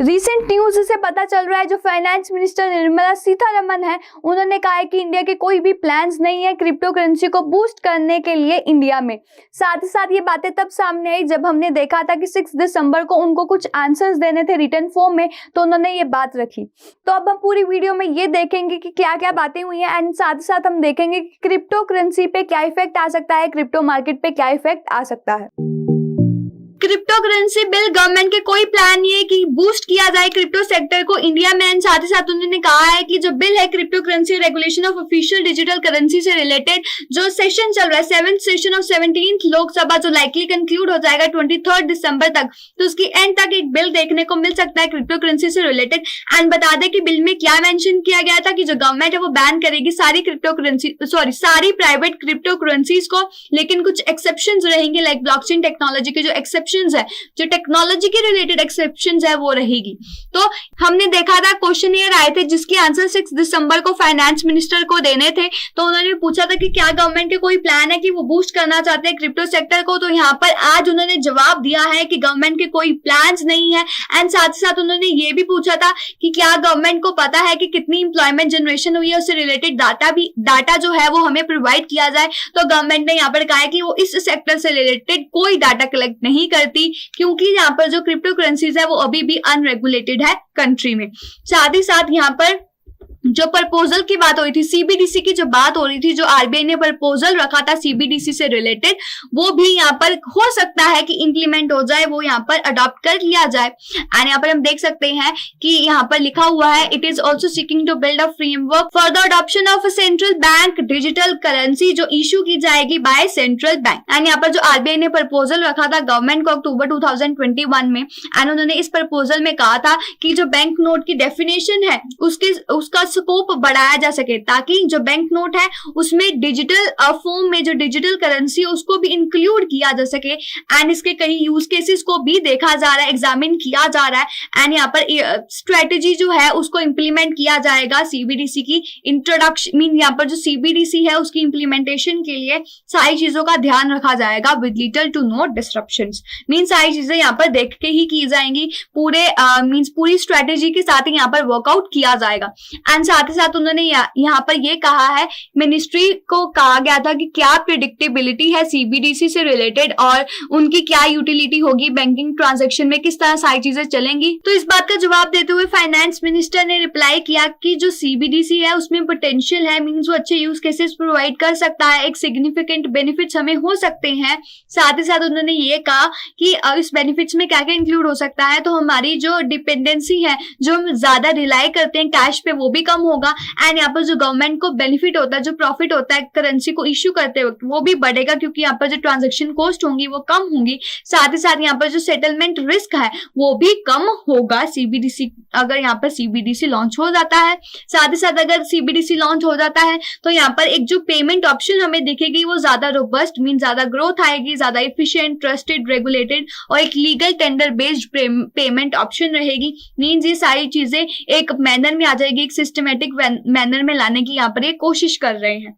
Recent news से पता चल रहा है जो फाइनेंस मिनिस्टर निर्मला सीतारमन है, उन्होंने कहा है कि इंडिया के कोई भी प्लान्स नहीं है क्रिप्टो करेंसी को बूस्ट करने के लिए इंडिया में। साथ ही साथ ये बातें तब सामने आई जब हमने देखा था कि 6 दिसंबर को उनको कुछ आंसर्स देने थे रिटन फॉर्म में, तो उन्होंने ये बात रखी। तो अब हम पूरी वीडियो में ये देखेंगे कि क्या क्या बातें हुई हैं एंड साथ ही साथ हम देखेंगे कि क्रिप्टो करेंसी पे क्या इफेक्ट आ सकता है, क्रिप्टो मार्केट पे क्या इफेक्ट आ सकता है। क्रिप्टो करेंसी बिल गवर्नमेंट के कोई प्लान नहीं है कि बूस्ट किया जाए क्रिप्टो सेक्टर को इंडिया में। एंड साथ ही साथ उन्होंने कहा है कि जो बिल है crypto currency regulation of official digital currency से रिलेटेड जो सेशन चल रहा है 7th session of 17th Lok Sabha, जो लाइकली कंक्लूड हो जाएगा 23 दिसंबर तक, तो उसकी एंड तक एक बिल देखने को मिल सकता है क्रिप्टो करेंसी से रिलेटेड। एंड बता दें कि बिल में क्या मेंशन किया गया था कि जो गवर्नमेंट है वो बैन करेगी सारी प्राइवेट क्रिप्टो करेंसीज को, लेकिन कुछ एक्सेप्शंस रहेंगे लाइक ब्लॉकचेन टेक्नोलॉजी के जो एक्सेप्शंस है, जो टेक्नोलॉजी के रिलेटेड एक्सेप्शंस है वो रहेगी। तो हमने देखा था क्वेश्चनियर आए थे जिसके आंसर 6 दिसंबर को फाइनेंस मिनिस्टर को देने थे, तो उन्होंने पूछा था कि क्या गवर्नमेंट के कोई प्लान है कि वो बूस्ट करना चाहते हैं क्रिप्टो सेक्टर को। तो यहाँ पर आज उन्होंने जवाब दिया है कि गवर्नमेंट के कोई प्लान्स नहीं है। एंड साथ ही साथ उन्होंने ये भी पूछा था कि क्या गवर्नमेंट को पता है कि कितनी इंप्लॉयमेंट जनरेशन हुई है, उससे रिलेटेड डाटा जो है वो हमें प्रोवाइड किया जाए। तो गवर्नमेंट ने यहाँ पर कहा है कि वो इस सेक्टर से रिलेटेड कोई डाटा कलेक्ट नहीं करती, क्योंकि यहाँ पर जो क्रिप्टो करेंसीज है वो अभी भी अनरेगुलेटेड है कंट्री में। साथ ही साथ यहाँ पर जो प्रपोजल की बात हो रही थी, सीबीडीसी की जो बात हो रही थी, जो आरबीआई ने प्रपोजल रखा था सीबीडीसी से रिलेटेड, वो भी यहाँ पर हो सकता है कि इंप्लीमेंट हो जाए, वो यहाँ पर अडॉप्ट कर लिया जाए। एंड यहाँ पर हम देख सकते हैं कि यहाँ पर लिखा हुआ है it is also seeking to build a framework for the adoption of central bank digital currency जो इशू की जाएगी बाय सेंट्रल बैंक। एंड यहाँ पर जो आरबीआई ने प्रपोजल रखा था गवर्नमेंट को अक्टूबर 2021 में, एंड उन्होंने इस प्रपोजल में कहा था कि जो बैंक नोट की डेफिनेशन है उसका स्कोप बढ़ाया जा सके, ताकि जो बैंक नोट है उसमें डिजिटल फॉर्म में जो डिजिटल करेंसी उसको भी इंक्लूड किया जा सके। एंड इसके कई यूज केसेस को भी देखा जा रहा है, एग्जामिन किया जा रहा है। एंड यहाँ पर स्ट्रेटेजी जो है उसको इंप्लीमेंट किया जाएगा सीबीडीसी की इंट्रोडक्शन मीन यहाँ पर जो सीबीडीसी है उसकी इंप्लीमेंटेशन के लिए सारी चीजों का ध्यान रखा जाएगा with little to no disruptions. Mean सारी चीजें यहाँ पर देख के ही की जाएंगी, पूरी स्ट्रेटेजी के साथ ही यहाँ पर वर्कआउट किया जाएगा। एंड साथ ही साथ उन्होंने यहाँ पर ये कहा है, मिनिस्ट्री को कहा गया था कि क्या प्रिडिक्टेबिलिटी है सीबीडीसी से रिलेटेड और उनकी क्या यूटिलिटी होगी बैंकिंग ट्रांजैक्शन में, किस तरह सारी चीजें चलेंगी। तो इस बात का जवाब देते हुए फाइनेंस मिनिस्टर ने रिप्लाई किया कि जो सीबीडीसी है उसमें पोटेंशियल है, मींस वो अच्छे यूज केसेस प्रोवाइड कर सकता है, एक सिग्निफिकेंट बेनिफिट्स हमें हो सकते हैं। साथ ही साथ उन्होंने ये कहा कि इस बेनिफिट्स में क्या क्या इंक्लूड हो सकता है, तो हमारी जो डिपेंडेंसी है, जो हम ज्यादा रिलाई करते हैं कैश पे, वो भी कम होगा। एंड यहाँ पर जो गवर्नमेंट को बेनिफिट होता है, जो प्रॉफिट होता है करेंसी को इश्यू करते वक्त, वो भी बढ़ेगा, क्योंकि यहाँ पर जो ट्रांजैक्शन कॉस्ट होंगी वो कम होंगी। साथ ही साथ यहाँ पर जो सेटलमेंट रिस्क है वो भी कम होगा सीबीडीसी, अगर यहाँ पर सीबीडीसी लॉन्च हो जाता है। साथ ही साथ अगर सीबीडीसी लॉन्च हो जाता है तो यहाँ पर एक जो पेमेंट ऑप्शन हमें दिखेगी वो ज्यादा रोबस्ट, मीन ज्यादा ग्रोथ आएगी, ज्यादा इफिशिएंट, ट्रस्टेड, रेगुलेटेड और एक legal tender based payment option रहेगी। मीन्स ये सारी चीजें एक मैनर में आ जाएगी, एक सिस्टमेटिक मैनर में लाने की यहाँ पर ये कोशिश कर रहे हैं।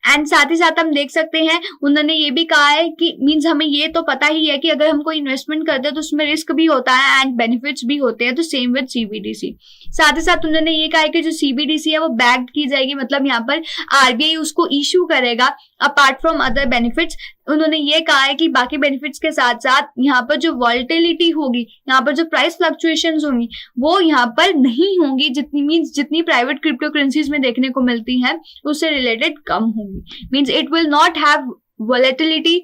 एंड साथ ही साथ हम देख सकते हैं उन्होंने ये भी कहा है कि मींस हमें ये तो पता ही है कि अगर हम कोई इन्वेस्टमेंट करते हैं तो उसमें रिस्क भी होता है एंड बेनिफिट्स भी होते हैं, तो सेम विद सीबीडीसी। साथ ही साथ उन्होंने ये कहा है कि जो सीबीडीसी है वो बैक्ड की जाएगी, मतलब यहाँ पर आरबीआई उसको इश्यू करेगा अपार्ट फ्रॉम अदर बेनिफिट्स। उन्होंने ये कहा है कि बाकी बेनिफिट्स के साथ साथ यहाँ पर जो वॉलेटिलिटी होगी, यहाँ पर जो प्राइस फ्लक्चुएशंस होंगी वो यहाँ पर नहीं होंगी, जितनी प्राइवेट क्रिप्टो करेंसीज में देखने को मिलती हैं उससे रिलेटेड कम होंगी। Means it will not have volatility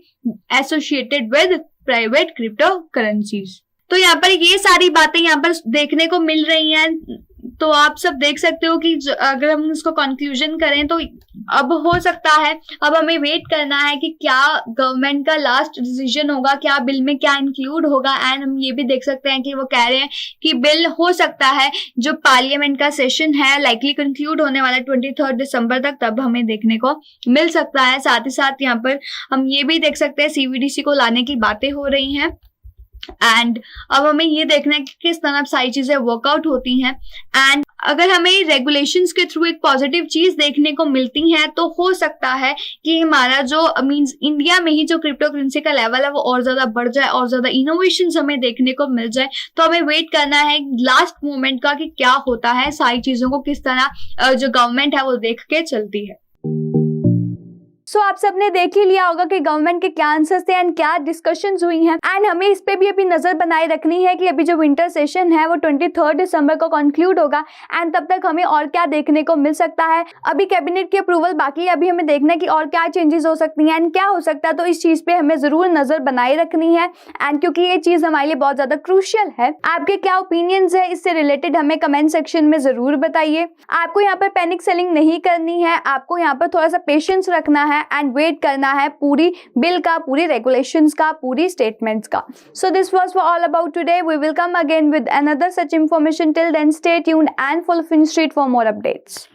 associated with private crypto currencies. तो यहाँ पर ये सारी बातें यहाँ पर देखने को मिल रही हैं। तो आप सब देख सकते हो कि अगर हम इसको कंक्लूजन करें तो अब हो सकता है, अब हमें वेट करना है कि क्या गवर्नमेंट का लास्ट डिसीजन होगा, क्या बिल में क्या इंक्लूड होगा। एंड हम ये भी देख सकते हैं कि वो कह रहे हैं कि बिल हो सकता है जो पार्लियामेंट का सेशन है लाइकली कंक्लूड होने वाला 23 दिसंबर तक, तब हमें देखने को मिल सकता है। साथ ही साथ यहाँ पर हम ये भी देख सकते हैं सीबीडीसी को लाने की बातें हो रही हैं। एंड अब हमें ये देखना है कि किस तरह सारी चीजें वर्कआउट होती हैं। एंड अगर हमें रेगुलेशंस के थ्रू एक पॉजिटिव चीज देखने को मिलती है तो हो सकता है कि हमारा जो मींस इंडिया में ही जो क्रिप्टो करेंसी का लेवल है वो और ज्यादा बढ़ जाए और ज्यादा इनोवेशंस हमें देखने को मिल जाए। तो हमें वेट करना है लास्ट मोमेंट का कि क्या होता है, सारी चीजों को किस तरह जो गवर्नमेंट है वो देख के चलती है। सो आप सबने देख ही लिया होगा कि गवर्नमेंट के क्या आंसर्स थे एंड क्या डिस्कशंस हुई हैं एंड हमें इस पे भी अभी नजर बनाए रखनी है कि अभी जो विंटर सेशन है वो 23 दिसंबर को कंक्लूड होगा एंड तब तक हमें और क्या देखने को मिल सकता है। अभी कैबिनेट की अप्रूवल बाकी है, अभी हमें देखना है कि और क्या चेंजेस हो सकती हैं एंड क्या हो सकता है। तो इस चीज पे हमें जरूर नजर बनाए रखनी है एंड क्योंकि ये चीज हमारे लिए बहुत ज्यादा क्रूशियल है। आपके क्या ओपिनियंस है इससे रिलेटेड हमें कमेंट सेक्शन में जरूर बताइए। आपको यहाँ पर पैनिक सेलिंग नहीं करनी है, आपको यहाँ पर थोड़ा सा पेशेंस रखना है एंड वेट करना है पूरी बिल का, पूरी रेगुलेशंस का, पूरी स्टेटमेंट्स का। So this was for all about today. We will come again with another such information. Till then stay tuned and follow Fin Street for more updates.